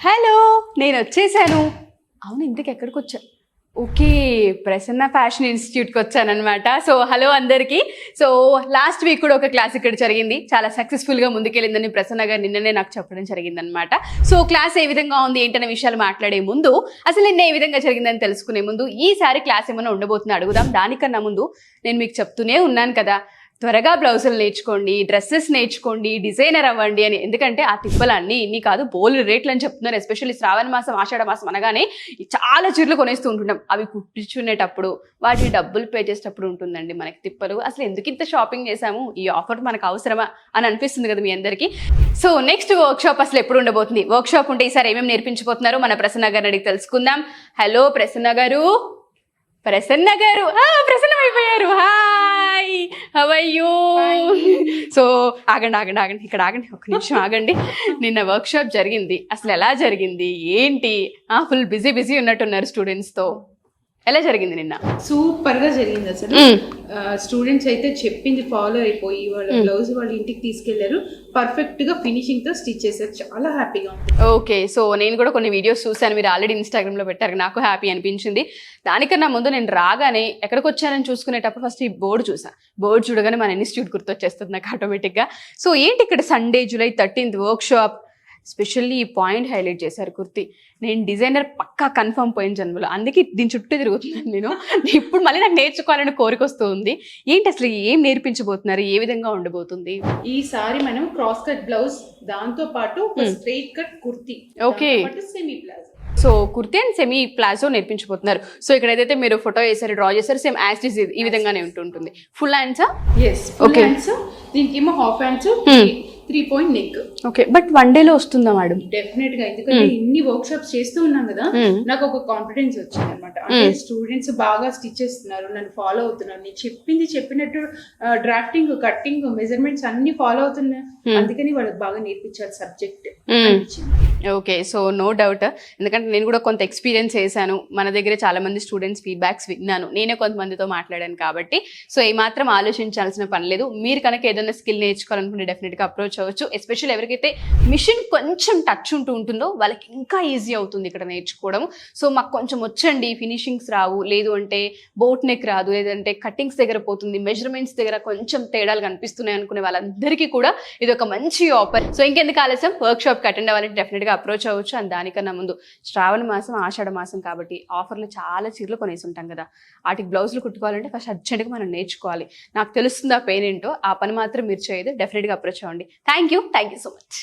Hello, నేను వచ్చేసాను. అవును, ఇంతకు ఎక్కడికి వచ్చా? ఓకే, ప్రసన్న ఫ్యాషన్ ఇన్స్టిట్యూట్కి వచ్చానమాట. సో హలో అందరికీ. సో లాస్ట్ వీక్ కూడా ఒక క్లాస్ ఇక్కడ జరిగింది, చాలా సక్సెస్ఫుల్గా ముందుకెళ్ళిందని ప్రసన్న గారు నిన్ననే నాకు చెప్పడం జరిగిందనమాట. సో క్లాస్ ఏ విధంగా ఉంది ఏంటనే విషయాలు మాట్లాడే ముందు, అసలు నిన్న ఏ విధంగా జరిగిందని తెలుసుకునే ముందు, ఈసారి క్లాస్ ఏమైనా ఉండబోతుందో అడుగుదాం. దానికన్నా ముందు నేను మీకు చెప్తూనే ఉన్నాను కదా, త్వరగా బ్లౌజులు నేర్చుకోండి, డ్రెస్సెస్ నేర్చుకోండి, డిజైనర్ అవ్వండి అని. ఎందుకంటే ఆ తిప్పలన్నీ ఇన్ని కాదు, బోలు రేట్లు అని చెప్తున్నారు. ఎస్పెషల్లీ శ్రావణ మాసం, ఆషాఢ మాసం అనగానే చాలా చీరలు కొనేస్తూ ఉంటున్నాం. అవి కుట్టించుకునేటప్పుడు, వాటి డబ్బులు పే చేసేటప్పుడు ఉంటుందండి మనకి తిప్పలు. అసలు ఎందుకు ఇంత షాపింగ్ చేసాము, ఈ ఆఫర్ మనకు అవసరమా అని అనిపిస్తుంది కదా మీ అందరికీ. సో నెక్స్ట్ వర్క్ షాప్ అసలు ఎప్పుడు ఉండబోతుంది, వర్క్ షాప్ ఉంటే ఈసారి ఏమేమి నేర్పించబోతున్నారు మన ప్రసన్న గారిని అడిగి తెలుసుకుందాం. హలో ప్రసన్న గారు. ప్రసన్న గారు ప్రసన్నం అయిపోయారు. Hi, how are you? So ఆగండి, ఇక్కడ ఆగండి, ఒక్క నిమిషం ఆగండి. నిన్న వర్క్ షాప్ జరిగింది, అసలు ఎలా జరిగింది ఏంటి? ఫుల్ బిజీ ఉన్నట్టున్నారు స్టూడెంట్స్తో. ఎలా జరిగింది నిన్న? సూపర్ గా జరిగింది అసలు. స్టూడెంట్స్ అయితే చెప్పింది ఫాలో అయిపోయి వాళ్ళ బ్లౌజ్ వాళ్ళ ఇంటికి తీసుకెళ్లారు, పర్ఫెక్ట్ గా ఫినిషింగ్ తో స్టిచ్ చేశారు. చాలా హ్యాపీగా ఉంది. ఓకే, సో నేను కూడా కొన్ని వీడియోస్ చూసాను, మీరు ఆల్రెడీ ఇన్స్టాగ్రామ్ లో పెట్టారు, నాకు హ్యాపీ అనిపించింది. దానికన్నా ముందు నేను రాగానే ఎక్కడికి వచ్చానని చూసుకునేటప్పుడు ఫస్ట్ ఈ బోర్డు చూసా. బోర్డు చూడగానే మన ఇన్స్టిట్యూట్ గుర్తొచ్చేస్తుంది నాకు ఆటోమేటిక్గా. సో ఏంటి ఇక్కడ Sunday July 13th work shop, specially ఈ పాయింట్ హైలైట్ చేశారు కుర్తి. నేను డిజైనర్ పక్కా కన్ఫర్మ్ పోయిన జన్మలో, అందుకే దీని చుట్టూ తిరుగుతున్నాను నేను. ఇప్పుడు మళ్ళీ నాకు నేర్చుకోవాలని కోరిక వస్తూ ఉంది. ఏంటి అసలు ఏం నేర్పించబోతున్నారు, ఏ విధంగా ఉండబోతుంది? ఈసారి మనం క్రాస్ కట్ బ్లౌజ్, దాంతో పాటు straight cut kurti, okay, semi palazzo. So kurti and semi palazzo నేర్పించబోతున్నారు. సో ఇక్కడ ఏదైతే మీరు ఫోటో వేసారు, డ్రా చేశారు, సేమ్ యాజ్ ఇట్ ఈస్ ఈ విధంగానే ఉంటుంది. ఫుల్ హ్యాండ్సా? Yes, full hands. దీనికి ఏమో half hands, 3 point neck. Okay, but one డేలో వస్తుందా మేడం? డెఫినెట్ గా, ఎందుకంటే ఇన్ని వర్క్ షాప్స్ చేస్తూ ఉన్నాం కదా, నాకు ఒక కాన్ఫిడెన్స్ వచ్చింది అనమాట. అంటే స్టూడెంట్స్ బాగా స్టిచ్ చేస్తున్నారు, నన్ను ఫాలో అవుతున్నారు, నేను చెప్పినట్టు డ్రాఫ్టింగ్, కట్టింగ్, మెజర్మెంట్స్ అన్ని ఫాలో అవుతున్నారు. అందుకని వాళ్ళకి బాగా నేర్పించాలి subject. Okay, so no doubt, ఎందుకంటే నేను కూడా కొంత ఎక్స్పీరియన్స్ చేశాను, మన దగ్గర చాలా మంది స్టూడెంట్స్ ఫీడ్బ్యాక్స్ విన్నాను, నేనే కొంతమందితో మాట్లాడాను కాబట్టి. సో ఏమాత్రం ఆలోచించాల్సిన పని లేదు. మీరు కనుక ఏదైనా స్కిల్ నేర్చుకోవాలనుకుంటే డెఫినెట్గా అప్రోచ్ అవ్వచ్చు. ఎస్పెషల్లీ ఎవరికైతే మిషన్ కొంచెం టచ్ ఉంటుందో వాళ్ళకి ఇంకా ఈజీ అవుతుంది ఇక్కడ నేర్చుకోవడం. సో మాకు కొంచెం వచ్చండి, ఫినిషింగ్స్ రావు, లేదు అంటే బోట్ నెక్ రాదు, లేదంటే కట్టింగ్స్ దగ్గర పోతుంది, మెజర్మెంట్స్ దగ్గర కొంచెం తేడాలు కనిపిస్తున్నాయి అనుకునే వాళ్ళందరికీ కూడా ఇది ఒక మంచి ఆఫర్. సో ఇంకెందుకు ఆలస్యం, వర్క్ షాప్కి అటెండ్ అవ్వాలంటే డెఫినెట్గా అప్రోచ్ అవ్వచ్చు. అండ్ దానికన్నా ముందు శ్రావణ మాసం, ఆషాఢ మాసం కాబట్టి ఆఫర్లు చాలా చీరలు కొనేసి ఉంటాం కదా, వాటికి బ్లౌజులు కుట్టుకోవాలంటే ఫస్ట్ అర్జెంట్గా మనం నేర్చుకోవాలి. నాకు తెలుస్తుంది ఆ పెయిన్ ఏంటో, ఆ పని మాత్రం మీరు చేయదు, డెఫినెట్గా అప్రోచ్ అవ్వండి. Thank you so much.